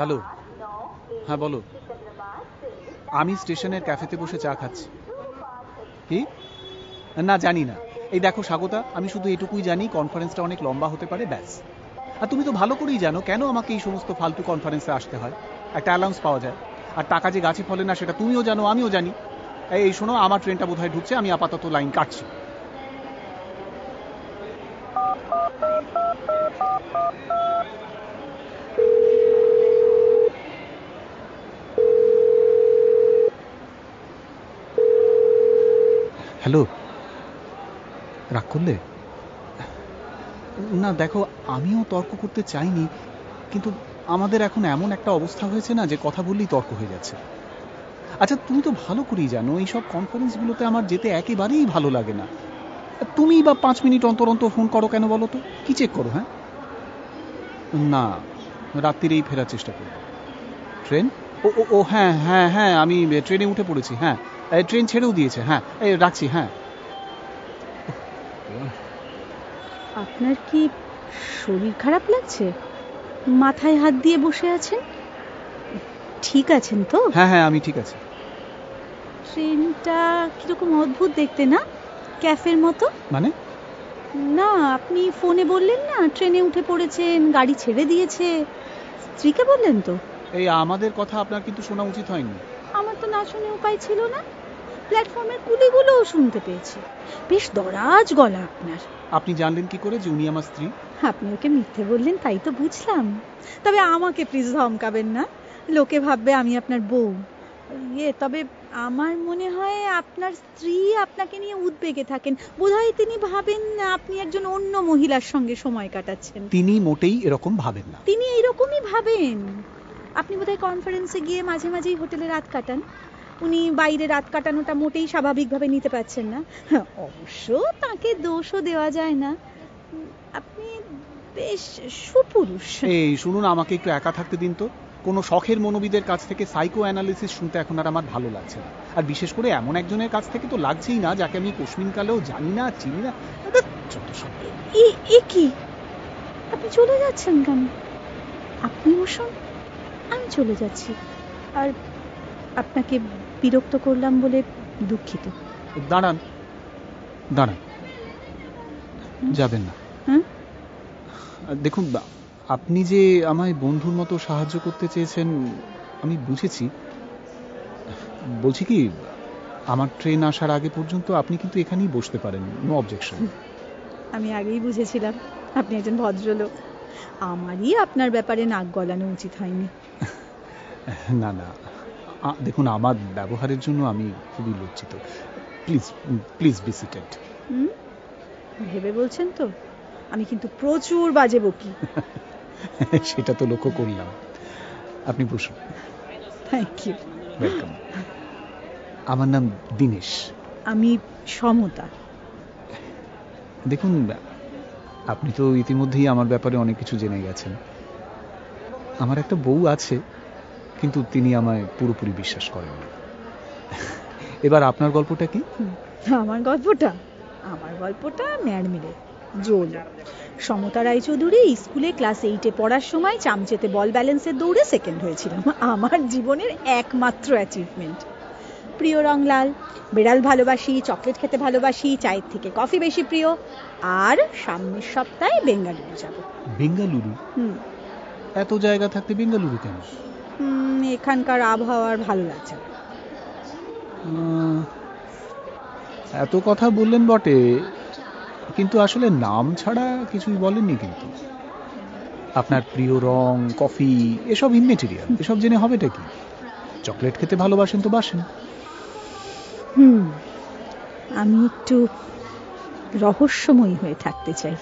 Hello, হ্যাঁ বলো। আমি স্টেশনের ক্যাফেতে বসে চা খাচ্ছি। কি? না জানি না। এই দেখো স্বাগতা, আমি শুধু এটুকুই জানি কনফারেন্সটা অনেক লম্বা হতে পারে, ব্যাস। আর তুমি তো ভালো করেই জানো কেন আমাকে এই সমস্ত ফালতু কনফারেন্সে আসতে হয়। একটা অ্যালাউন্স পাওয়া যায়, আর টাকা যে গাছে ফলে না সেটা তুমিও জানো, আমিও জানি। এই শোনো, আমার ট্রেনটা বোধহয় ঢুকছে, আমি আপাতত লাইন কাটছি। হ্যালো, রাগ করলে? না দেখো, আমিও তর্ক করতে চাইনি, কিন্তু আমাদের এখন এমন একটা অবস্থা হয়েছে না যে কথা বললেই তর্ক হয়ে যাচ্ছে। আচ্ছা, তুমি তো ভালো করেই জানো এইসব কনফারেন্সগুলোতে আমার যেতে একেবারেই ভালো লাগে না। তুমি বা 5 মিনিট অন্তর অন্তর ফোন করো কেন বলো তো? কি চেক করো? হ্যাঁ না, রাত্রিরেই ফেরার চেষ্টা করব। ট্রেন? ও ও ও হ্যাঁ হ্যাঁ হ্যাঁ, আমি ট্রেনে উঠে পড়েছি। হ্যাঁ, ট্রেন ছেড়েও দিয়েছে। হ্যাঁ, রাখছি। হ্যাঁ। আপনার কি শরীর খারাপ লাগছে? মাথায় হাত দিয়ে বসে আছেন? ঠিক আছেন তো? হ্যাঁ হ্যাঁ, আমি ঠিক আছি। ট্রেনটা কিরকম অদ্ভুত দেখতে না, ক্যাফের মতো। মানে? না, আপনি ফোনে বললেন না ট্রেনে উঠে পড়েছেন, গাড়ি ছেড়ে দিয়েছে। স্ত্রীকে বললেন তো? এই আমাদের কথা আপনার কিন্তু শোনা উচিত হয়নি। আমার তো না শুনে উপায় ছিল না। প্ল্যাটফর্মের কুলিগুলোও শুনতে পেয়েছি। বেশ দরাজ গলা আপনার। আপনি জানলেন কি করে যে উনি আমার স্ত্রী? আপনি ওকে মিথ্যে বললেন তাই তো বুঝলাম। তবে আমাকে প্লিজ ধমকাবেন না, লোকে ভাববে আমি আপনার বউ। তবে আমার মনে হয় আপনার স্ত্রী আপনাকে নিয়ে উদ্বেগে থাকেন। বোধহয় তিনি ভাবেন আপনি একজন অন্য মহিলার সঙ্গে সময় কাটাচ্ছেন। তিনি মোটেই এরকম ভাবেন না। তিনি এইরকমই ভাবেন। আপনি বোধহয় কনফারেন্সে গিয়ে মাঝে মাঝেই হোটেলে রাত কাটান। উনি বাইরে রাত কাটানোটা মোটেই স্বাভাবিকভাবে নিতে পারছেন না। অবশ্য তাকে দোষও দেওয়া যায় না, আপনি বেশ সুপুরুষ। এই শুনুন, আমাকে একটু একা থাকতে দিন তো। কোনো শখের মনোবিদের কাছ থেকে সাইকো অ্যানালিসিস শুনতে এখন আর আমার ভালো লাগছে না। আর বিশেষ করে এমন একজনের কাছ থেকে তো লাগছেই না যাকে আমি কোশ্মিনকালেও জানি না, চিনি না। এ কি? আপনি চলে যাচ্ছেন কেন? আপনি বসুন, আমি চলে যাচ্ছি। আর আপনাকে বিরক্ত করলাম বলে দুঃখিত। দাঁড়ান দাঁড়ান, যাবেন না। হ্যাঁ, দেখুন, আপনি যে আমায় বন্ধুর মতো সাহায্য করতে চেয়েছেন আমি বুঝেছি। বলছি কি, আমার ট্রেন আসার আগে পর্যন্ত আপনি কিন্তু এখানেই বসতে পারেন, নো অবজেকশন। আমি আগেই বুঝেছিলাম আপনি একজন ভদ্রলোক। আমারই আপনার ব্যাপারে নাক গলানো উচিত হয়নি। না না, দেখুন, আমার ব্যবহারের জন্য আমি খুবই লজ্জিত। Please please be seated. ভেবে বলছেন তো? আমি কিন্তু প্রচুর বাজে বকি। সেটা তো লক্ষ্য করলাম। আপনি বসুন। Thank you. ওয়েলকাম। আমার নাম দীনেশ। আমি সমতা। দেখুন, আপনি তো ইতিমধ্যেই আমার ব্যাপারে অনেক কিছু জেনে গেছেন। আমার একটা বউ আছে, কিন্তু তিনি আমায় পুরোপুরি বিশ্বাস করেন না। এবার আপনার গল্পটা কি? আমার গল্পটা ম্যাডমিলে জোল। সমতা রায়চৌধুরী স্কুলে ক্লাস 8-এ পড়ার সময় চামচেতে বল ব্যালেন্সের দৌড়ে সেকেন্ড হয়েছিলাম। আমার জীবনের একমাত্র অ্যাচিভমেন্ট। প্রিয় রং লাল, বিড়াল ভালোবাসি, চকলেট খেতে ভালোবাসি, চায়ের থেকে কফি বেশি প্রিয়। আর সামনের সপ্তাহে বেঙ্গালুরু যাব। বেঙ্গালুরু? এত জায়গা থাকতে বেঙ্গালুরু কেন? এখানকার আবহাওয়ার ভালো লাগছে না। এত কথা বললেন বটে, কিন্তু আসলে নাম ছাড়া কিছুই বলেননি। কিন্তু আপনার প্রিয় রং, কফি এসব ইনমেটেরিয়াল, এসব জেনে হবেটা কি? চকলেট খেতে ভালোবাসেন তো বাসেন। আমি একটু রহস্যময়ী হয়ে থাকতে চাই।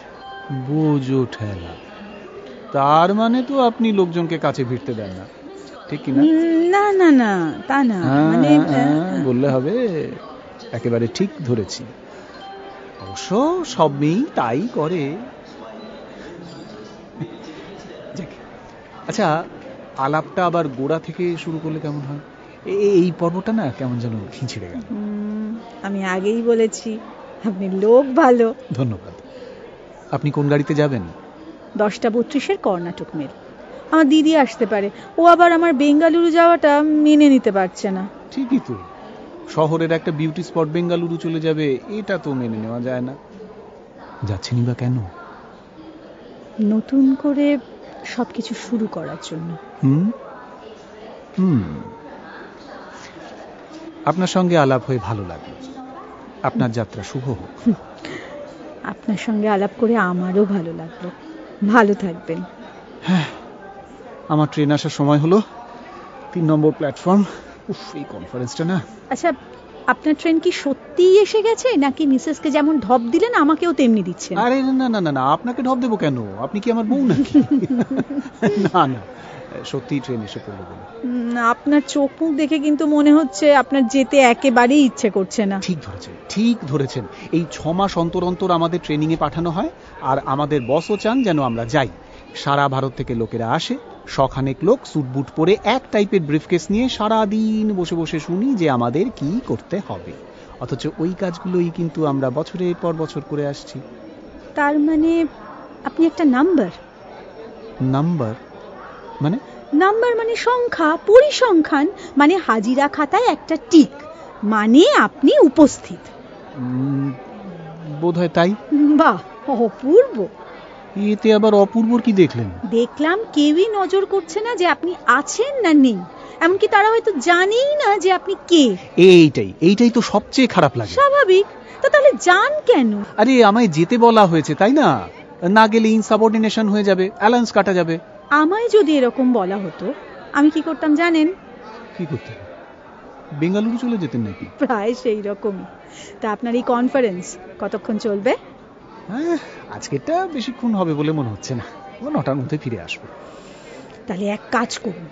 বোঝো ঠেলা। তার মানে তো আপনি লোকজনকে কাছে ভিড়তে দেন না, ঠিক কি না? না না না, তা না। মানে বললে হবে? একেবারে ঠিক ধরেছি। অবশ্য সব মেয়েই তাই করে। আচ্ছা, আলাপটা আবার গোড়া থেকে শুরু করলে কেমন হয়? এই পর্বটা না কেমন যেন খিঁচিড়ে গেল। আমি আগেই বলেছি আপনি লোক ভালো। ধন্যবাদ। আপনি কোন গাড়িতে যাবেন? 10টা 32-এর কর্ণাটক মেল। আমার দিদি আসতে পারে, ও আবার আমার বেঙ্গালুরু যাওয়াটা মেনে নিতে পারছে না। ঠিকই তো, শহরের একটা বিউটি স্পট বেঙ্গালুরু চলে যাবে, এটা তো মেনে নেওয়া যায় না। যাচ্ছেনি বা কেন? নতুন করে সবকিছু শুরু করার জন্য। আপনার সঙ্গে আলাপ হয়ে ভালো লাগলো। আপনার যাত্রা শুভ হোক। আপনার সঙ্গে আলাপ করে আমারও ভালো লাগলো। ভালো থাকবেন। হ্যাঁ, আমার ট্রেন আসার সময় হলো। 3 নম্বর প্ল্যাটফর্ম। উফ, এই কনফারেন্সটা না। আচ্ছা, আপনার ট্রেন কি সত্যিই এসে গেছে, নাকি মিসেসকে যেমন ঢপ দিলেন আমাকেও তেমনি দিচ্ছেন? আরে না না না না, আপনাকে ঢপ দেবো কেন? আপনি কি আমার বউ নাকি? না না, সত্যি ট্রেন এসে পড়লো বলে। আপনার চোখ মুখ দেখে কিন্তু মনে হচ্ছে আপনার যেতে একেবারেই ইচ্ছে করছে না। ঠিক ধরেছেন। এই 6 মাস অন্তর অন্তর আমাদের ট্রেনিং এ পাঠানো হয়, আর আমাদের বসও চান যেন আমরা যাই। সারা ভারত থেকে লোকেরা আসে, শখানেক লোক স্যুট বুট পরে এক টাইপের ব্রিফকেস নিয়ে সারা দিন বসে বসে শুনি যে আমাদের কি করতে হবে, অথচ ওই কাজগুলোই কিন্তু আমরা বছরের পর বছর করে আসছি। তার মানে আপনি একটা নাম্বার? নাম্বার মানে সংখ্যা, পরিসংখ্যান, মানে হাজিরা খাতায় একটা টিক, মানে আপনি উপস্থিত। বোধহয় তাই। বাহ, অপূর্ব। এতে আবার অপূর্বর কি দেখলেন? দেখলাম কেউই নজর করছে না যে আপনি আছেন না নেই, এমনকি তারা হয়তো জানেই না যে আপনি কে। এইটাই তো সবচেয়ে খারাপ লাগে। স্বাভাবিক, তো তাহলে যান কেন? আরে আমায় যেতে বলা হয়েছে, তাই না? না গেলে ইনসাবঅর্ডিনেশন হয়ে যাবে, অ্যালাউন্স কাটা যাবে। আমায় যদি এরকম বলা হতো, আমি কি করতাম জানেন? কি করতেন? বেঙ্গালুরু চলে যেতেন নাকি? প্রায় সেই রকমই। তা আপনার এই কনফারেন্স কতক্ষণ চলবে? আজকেরটা বেশিক্ষণ হবে বলে মনে হচ্ছে না, 9টার মধ্যে ফিরে আসবো। তাহলে এক কাজ করুন,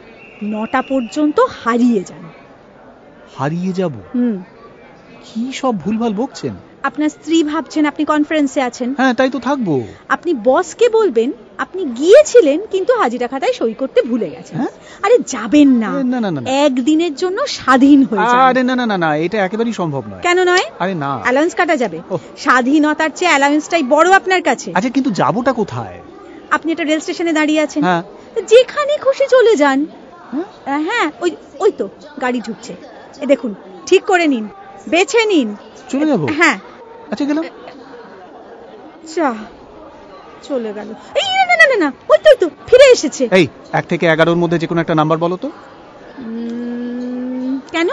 9টা পর্যন্ত হারিয়ে যান। হারিয়ে যাব? কি সব ভুলভাল বকছেন? আপনার স্ত্রী ভাবছেন আপনি কনফারেন্সে আছেন। হ্যাঁ, তাই তো থাকবো। আপনি বসকে বলবেন আপনি গিয়েছিলেন কিন্তু হাজিরা খাতায় সই করতে ভুলে গেছেন। আরে যাবেন না, একদিনের জন্য স্বাধীন হয়ে যান। আরে না না না না, এটা একেবারেই সম্ভব নয়। কেন নয়? আরে না, অ্যালাউন্স কাটা যাবে। স্বাধীনতার চেয়ে অ্যালাউন্সটাই বড় আপনার কাছে। আচ্ছা, কিন্তু যাবোটা কোথায়? আপনি একটা রেল স্টেশনে দাঁড়িয়ে আছেন, হ্যাঁ, যেখানে খুশি চলে যান। হ্যাঁ, ওই তো গাড়ি ঢুকছে, দেখুন, ঠিক করে নিন, বেছে নিন। চলে যাবো? হ্যাঁ। আচ্ছা, গেলাম। চলে গেল। এই না, ওই তো ফিরে এসেছে। এই 1 থেকে 11-র মধ্যে যে কোনো একটা নাম্বার বলো তো। কেন?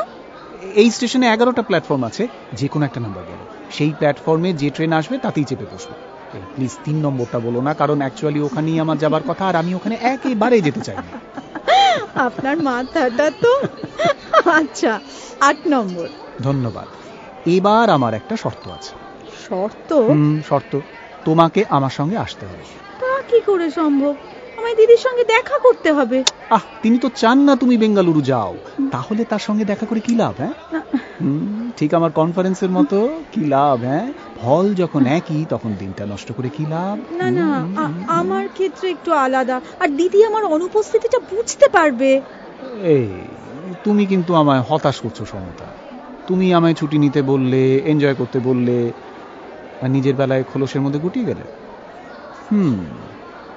এই স্টেশনে 11টা প্ল্যাটফর্ম আছে, যে কোনো একটা নাম্বার বলো। সেই প্ল্যাটফর্মে যে ট্রেন আসবে তাতেই চেপে বসবো। প্লিজ 3 নম্বরটা বলো না, কারণ অ্যাকচুয়ালি ওখানেই আমার যাবার কথা, আর আমি ওখানে একেবারে যেতে চাই না। আপনার মাথাটা তো। আচ্ছা, 8 নম্বর। ধন্যবাদ। এবার আমার একটা শর্ত আছে। শর্ত? তোমাকে আমার সঙ্গে আসতে হবে। তা কি করে সম্ভব? আমায় দিদির সঙ্গে দেখা করতে হবে। তিনি তো চান না তুমি বেঙ্গালুরু যাও, তাহলে তার সঙ্গে দেখা করে কি লাভ? ঠিক আমার কনফারেন্সের মতো, কি লাভ? ফল যখন একই, তখন দিনটা নষ্ট করে কি লাভ? না, আমার ক্ষেত্রে একটু আলাদা, আর দিদি আমার অনুপস্থিতিটা বুঝতে পারবে। তুমি কিন্তু আমায় হতাশ করছো সমতা। তুমি আমায় ছুটি নিতে বললে, এনজয় করতে বললে, আর নিজের বেলায় খোলসের মধ্যে গুটিয়ে গেলে।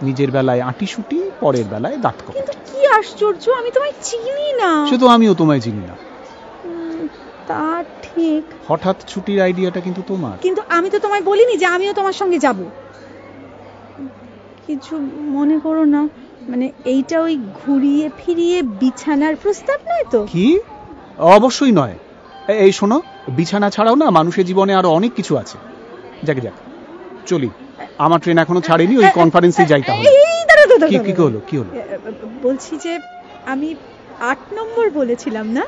নিজের বেলায় আঁটি শুটি, পরের বেলায় দাঁত কপা। কিন্তু কি আশ্চর্য, আমি তোমায় চিনি না। সে তো আমিও তোমায় চিনি না। তা ঠিক। হঠাৎ ছুটির আইডিয়াটা কিন্তু তোমার। কিন্তু আমি তো তোমায় বলিনি যে আমিও তোমার সঙ্গে যাব। কিছু মনে করো না, মানে এইটা ওই ঘুরিয়ে ফিরিয়ে বিছানার প্রস্তাব নয় তো? কি? অবশ্যই নয়। এই শোনো, বিছানা ছাড়াও না মানুষের জীবনে আরো অনেক কিছু আছে। যাক চলি, আমার ট্রেন এখনো ছাড়েনি, ওই কনফারেন্সে যাই তাহলে। কি হলো? বলছি যে আমি 8 নম্বর বলেছিলাম না?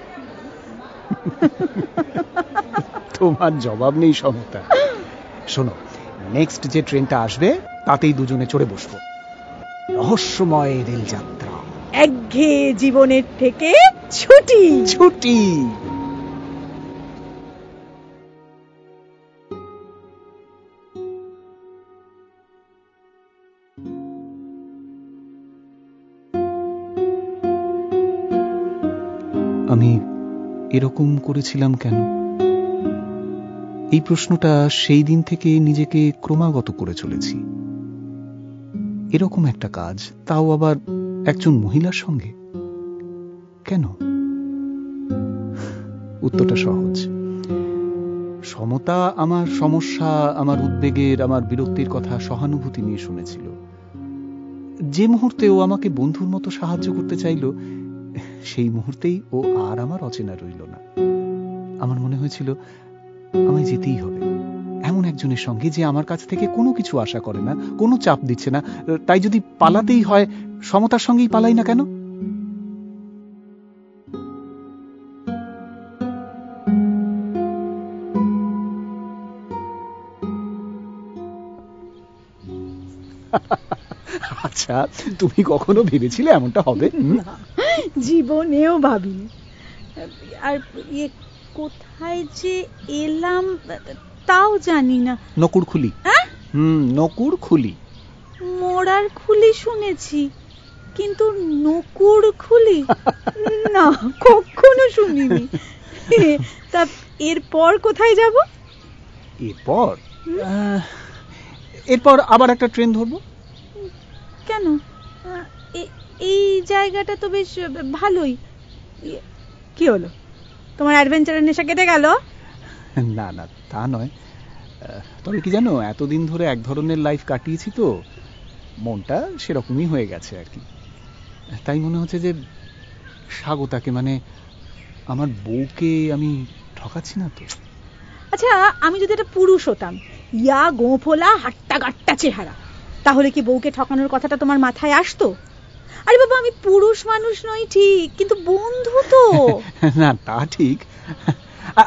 তোমার জবাব নেই সমতা। শোনো, নেক্সট যে ট্রেনটা আসবে তাতেই দুজনে চড়ে বসবো। রহস্যময় রেল যাত্রা, একঘেয়ে জীবনের থেকে ছুটি। আমি এরকম করেছিলাম কেন? এই প্রশ্নটা সেই দিন থেকে নিজেকে ক্রমাগত করে চলেছি। এরকম একটা কাজ, তাও আবার একজন মহিলার সঙ্গে? কেন? উত্তরটা সহজ। সমতা আমার সমস্যা, আমার উদ্বেগের, আমার বিরক্তির কথা সহানুভূতি নিয়ে শুনেছিল। যে মুহূর্তে ও আমাকে বন্ধুর মতো সাহায্য করতে চাইল, সেই মুহূর্তেই ও আর আমার অচেনা রইল না। আমার মনে হয়েছিল আমায় যেতেই হবে এমন একজনের সঙ্গে যে আমার কাছ থেকে কোনো কিছু আশা করে না, কোনো চাপ দিচ্ছে না। তাই যদি পালাতেই হয়, সমতার সঙ্গেই পালাই না কেন? আচ্ছা, তুমি কখনো ভেবেছিলে এমনটা হবে? জীবনেও ভাবিনি। আর কোথায় যে এলাম তাও জানি না। নকুড়খুলি। নকুড়খুলি। মোড়ার খুলি শুনেছি, কিন্তু নকুড়খুলি না, কখনো শুনিনি। তা এরপর কোথায় যাব? এরপর আবার একটা ট্রেন ধরবো। কেন? এই জায়গাটা তো বেশ ভালোই। কি হলো, তোমার অ্যাডভেঞ্চারের নেশা কেটে গেল? না না, তা নয়। তবে কি জানো, এতদিন ধরে এক ধরনের লাইফ কাটিয়েছি তো মনটা সেরকমই হয়ে গেছে আর কি। তাই মনে হচ্ছে যে স্বাগতাকে, মানে আমার বউকে আমি ঠকাচ্ছি না তো। আচ্ছা, আমি যদি একটা পুরুষ হতাম, ইয়া গোঁফোলা হাট্টা গাট্টা চেহারা, তাহলে কি বউকে ঠকানোর কথাটা তোমার মাথায় আসতো? আরে বাবা, আমি পুরুষ মানুষ নই ঠিক, কিন্তু বন্ধু তো। না, তা ঠিক।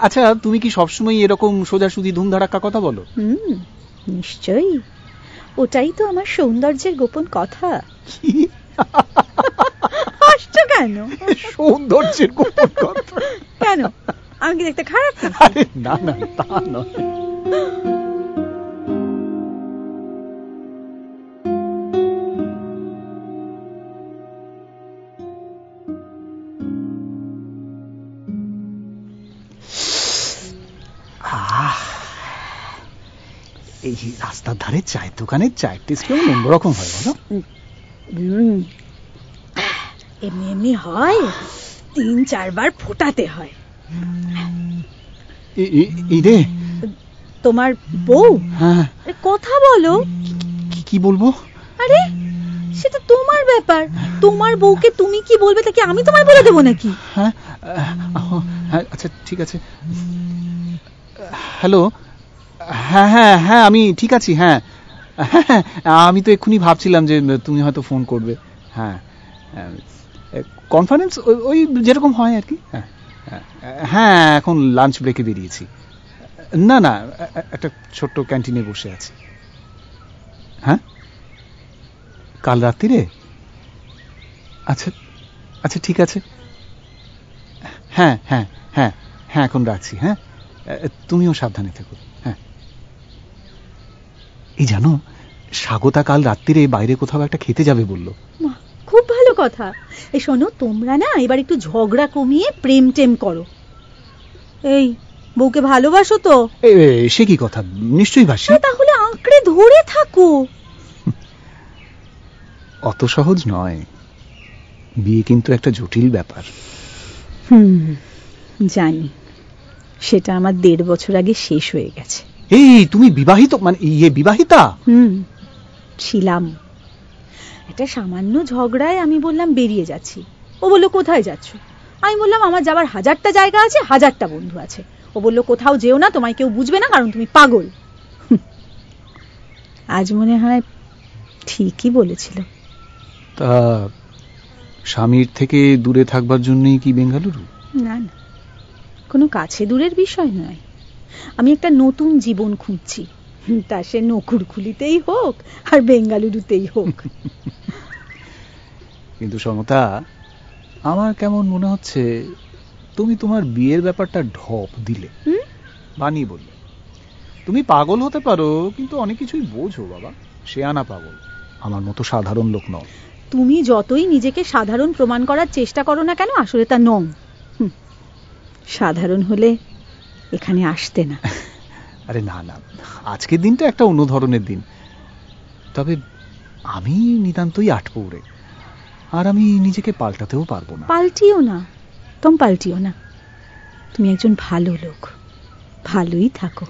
আচ্ছা, তুমি কি সবসময় এরকম সোজাসুজি ধুমধারাক্কা কথা বলো? নিশ্চয়ই, ওটাই তো আমার সৌন্দর্যের গোপন কথা। কি হাসছো কেন? সৌন্দর্যের গোপন কথা কেন? আমি কি দেখতে খারাপ? না না, তা নয়। এই রাস্তার ধারে চায়ের দোকানের চায়ের টেস্ট কেমন অন্যরকম হয় বলো? এমনি এমনি হয়, ৩-৪ বার ফোটাতে হয়। রে তোমার বউ? হ্যাঁ, কথা বলো। কি বলবো? আরে সেটা তোমার ব্যাপার। তোমার বউকে তুমি কি বলবে, তা কি আমি তোমায় বলে দেবো নাকি? হ্যাঁ, আচ্ছা ঠিক আছে। হ্যালো, হ্যাঁ হ্যাঁ হ্যাঁ, আমি ঠিক আছি। হ্যাঁ হ্যাঁ, আমি তো এক্ষুনি ভাবছিলাম যে তুমি হয়তো ফোন করবে। হ্যাঁ, কনফারেন্স ওই যেরকম হয় আর কি। হ্যাঁ হ্যাঁ, এখন লাঞ্চ ব্রেকে বেরিয়েছি। না না, একটা ছোট্ট ক্যান্টিনে বসে আছি। হ্যাঁ, কাল রাত্রিরে? আচ্ছা আচ্ছা, ঠিক আছে। হ্যাঁ হ্যাঁ হ্যাঁ হ্যাঁ, এখন রাখছি। হ্যাঁ, তুমিও সাবধানে থেকো। হ্যাঁ, এই জানো, স্বাগতা কাল রাত্রিরে বাইরে কোথাও একটা খেতে যাবে বললো। খুব ভালো কথা। এই শোনো, তোমরা না এবার একটু ঝগড়া কমিয়ে প্রেম টেম করো। এই, বউকে ভালোবাসো তো? সে কি কথা, নিশ্চয়ই বাসি। তাহলে আঁকড়ে ধরে থাকো। অত সহজ নয়, বিয়ে কিন্তু একটা জটিল ব্যাপার। জানি, সেটা আমার 1.5 বছর আগে শেষ হয়ে গেছে। এই, তুমি বিবাহিত? মানে বিবাহিতা? ছিলাম। একটা সামান্য ঝগড়ায় আমি বললাম বেরিয়ে যাচ্ছি। ও বলল কোথায় যাচ্ছ? আমি বললাম আমার যাবার 1000টা জায়গা আছে, 1000টা বন্ধু আছে। ও বলল কোথাও যেও না, তোমায় কেউ বুঝবে না, কারণ তুমি পাগল। আজ মনে হয় ঠিকই বলেছিল। তা স্বামীর থেকে দূরে থাকবার জন্যই কি বেঙ্গালুরু? না না, কোনো কাছে দূরের বিষয় নয়। আমি একটা নতুন জীবন খুঁজছি, তা সে নকুড়খুলিতেই হোক আর বেঙ্গালুরুতেই হোক। কিন্তু সমতা, আমার কেমন মনে হচ্ছে তুমি তোমার বিয়ের ব্যাপারটা ঢপ দিলে, বানিয়ে বললে। তুমি পাগল হতে পারো, কিন্তু অনেক কিছুই বোঝো বাবা। শেয়ানা পাগল, আমার মতো সাধারণ লোক নও। তুমি যতই নিজেকে সাধারণ প্রমাণ করার চেষ্টা করো না কেন, আসলে তা নও। সাধারণ হলে এখানে আসতে না। আরে না না, আজকের দিনটা একটা অন্য ধরনের দিন। তবে আমি নিতান্তই আটপৌরে। আর আমি নিজেকে পাল্টাতেও পারবো না। পাল্টিও না, পাল্টিও না। তুমি একজন ভালো লোক, ভালোই থাকো।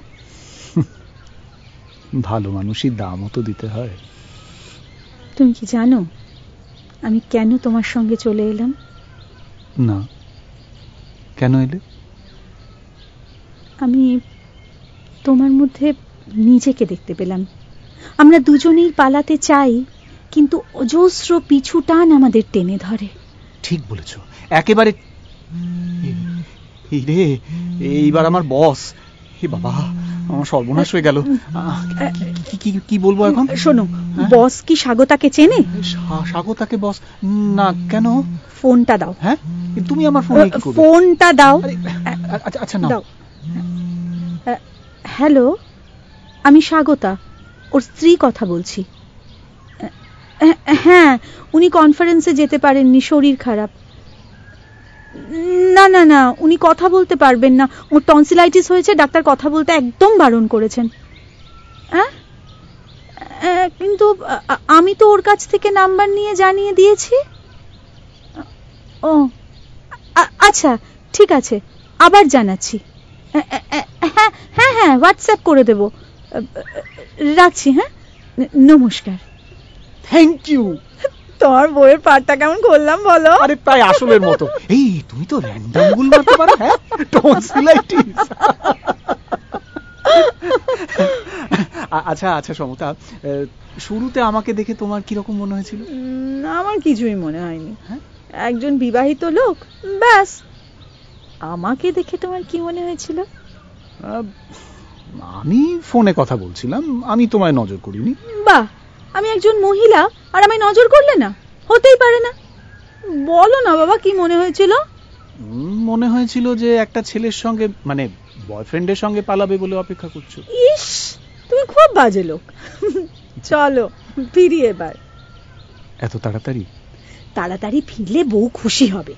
ভালো মানুষই দামও তো দিতে হয়। তুমি কি জানো আমি কেন তোমার সঙ্গে চলে এলাম? না, কেন এলে? আমি তোমার মধ্যে নিজেকে দেখতে পেলাম। আমরা দুজনেই পালাতে চাই, কিন্তু অজস্র পিছু টান আমাদের টেনে ধরে। ঠিক বলেছ, একেবারে। এই রে, এইবার আমার বস। হে বাবা, আমার সর্বনাশ হয়ে গেল। কি বলবো এখন? শোনো, বস কি স্বাগতাকে চেনে? স্বাগতাকে বস? না, কেন? ফোনটা দাও। হ্যাঁ, তুমি আমার ফোনে কি করবে? ফোনটা দাও। আচ্ছা নাও। হ্যালো, আমি স্বাগতা, ওর স্ত্রী কথা বলছি। হ্যাঁ, উনি কনফারেন্সে যেতে পারেননি, শরীর খারাপ। না না না, উনি কথা বলতে পারবেন না, ওর টনসিলাইটিস হয়েছে, ডাক্তার কথা বলতে একদম বারণ করেছেন। কিন্তু আমি তো ওর কাছ থেকে নাম্বার নিয়ে জানিয়ে দিয়েছি। ও আচ্ছা, ঠিক আছে, আবার জানাচ্ছি। হ্যাঁ হ্যাঁ হ্যাঁ, হোয়াটসঅ্যাপ করে দেব। রাখছি, হ্যাঁ, নমস্কার। Thank you. তোমার বইয়ের পাঠটা কেমন করলাম বলো? আরে প্রায় আসলের মতো। এই তুমি তো র্যান্ডম ভুল মারতে পারো। হ্যাঁ, টনসিলাইটিস। আচ্ছা সমতা, শুরুতে আমাকে দেখে তোমার কিরকম মনে হয়েছিল? আমার কিছুই মনে হয়নি। একজন বিবাহিত লোক, ব্যাস। আমাকে দেখে তোমার কি মনে হয়েছিল? আমি ফোনে কথা বলছিলাম, আমি তোমায় নজর করিনি। বাহ, আমি একজন মহিলা আর আমায় নজর করলে না? হতেই পারে না। বলো না বাবা, কি মনে হয়েছিল? মনে হয়েছিল যে একটা ছেলের সঙ্গে, মানে বয়ফ্রেন্ডের সঙ্গে পালাবে বলে অপেক্ষা করছো। ইস, তুমি খুব বাজে লোক। চলো ফিরি এবার। এত তাড়াতাড়ি? তাড়াতাড়ি ফিরলে বউ খুশি হবে।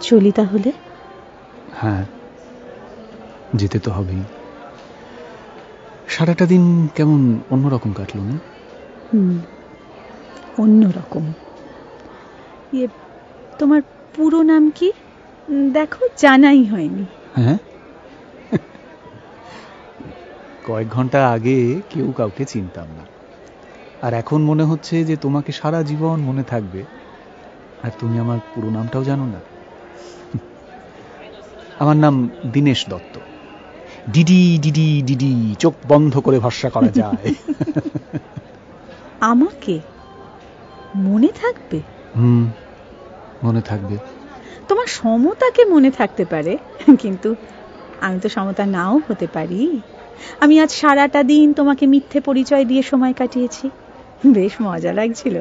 চলি তাহলে। হ্যাঁ, যেতে তো হবেই। সারাটা দিন কেমন অন্যরকম কাটলো না? অন্যরকম। তোমার পুরো নাম কি? দেখো, জানাই হয়নি। হ্যাঁ, কয়েক ঘন্টা আগে কেউ কাউকে চিনতাম না, আর এখন মনে হচ্ছে যে তোমাকে সারা জীবন মনে থাকবে। আর তুমি আমার পুরো নামটাও জানো না। আমার নাম Dinesh Dutta. DD DD DD, চোখ বন্ধ করে ভরসা করা যায়। আমাকে মনে থাকবে? মনে থাকবে। তোমার সমতাকে মনে থাকতে পারে, কিন্তু আমি তো সমতা নাও হতে পারি। আমি আজ সারাটা দিন তোমাকে মিথ্যে পরিচয় দিয়ে সময় কাটিয়েছি, বেশ মজা লাগছিল।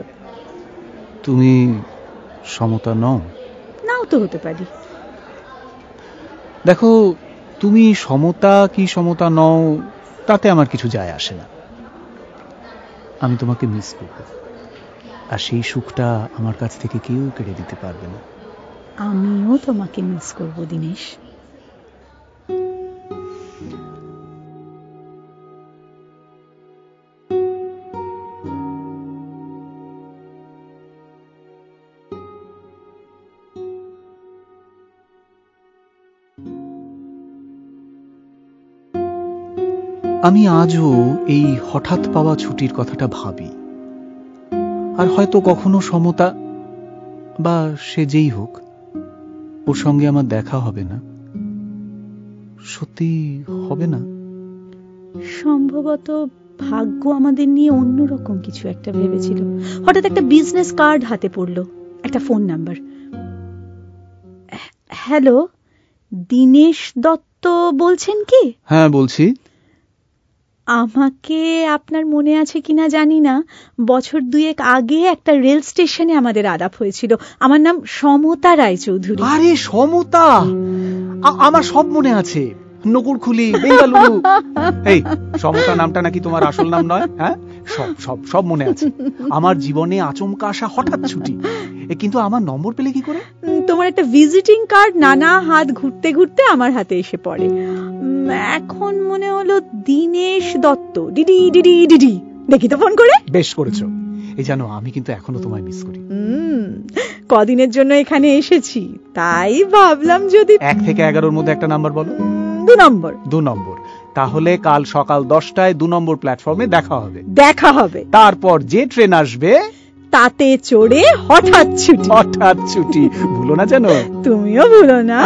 তুমি সমতা নও? নাও তো হতে পারি। দেখো, তুমি সমতা কি সমতা নও তাতে আমার কিছু যায় আসে না। আমি তোমাকে মিস করব, আর সেই সুখটা আমার কাছ থেকে কেউ কেড়ে দিতে পারবে না। আমিও তোমাকে মিস করব দীনেশ। আমি আজও এই হঠাৎ পাওয়া ছুটির কথাটা ভাবি, আর হয়তো কখনো সমতা বা সে যেই হোক, ওর সঙ্গে আমার দেখা হবে না। সত্যি হবে না। সম্ভবত ভাগ্য আমাদের নিয়ে অন্যরকম কিছু একটা ভেবেছিল। হঠাৎ একটা বিজনেস কার্ড হাতে পড়লো, একটা phone number. Hello, Dinesh Dutta বলছেন কি? হ্যাঁ, বলছি। আমাকে আপনার মনে আছে কিনা জানি না, বছর 2 আগে একটা রেল স্টেশনে আমাদের আলাপ হয়েছিল। আমার নাম সমতা রায়চৌধুরী। আরে সমতা, আমার সব মনে আছে। নকুরখুলি, বেঙ্গালুরু। এই সমতা নামটা নাকি তোমার আসল নাম নয়? হ্যাঁ, সব সব সব মনে আছে। আমার জীবনে আচমকা আসা হঠাৎ ছুটি, কিন্তু আমার নম্বর পেলে কি করে? তোমার একটা ভিজিটিং কার্ড নানা হাত ঘুরতে ঘুরতে আমার হাতে এসে পড়ে। এখন মনে হলো Dinesh Dutta. DD DD DD, দেখি তো ফোন করে। বেশ করেছো। এই জানো, আমি কিন্তু এখনো তোমায় মিস করি। কদিনের জন্য এখানে এসেছি, তাই ভাবলাম যদি 1 থেকে 11-র মধ্যে একটা নাম্বার বলো। 2 নম্বর। 2 নম্বর। তাহলে কাল সকাল 10টায় 2 নম্বর প্ল্যাটফর্মে দেখা হবে। দেখা হবে। তারপর যে ট্রেন আসবে তাতে চড়ে হঠাৎ ছুটি। হঠাৎ ছুটি, ভুলো না যেন। তুমিও ভুলো না।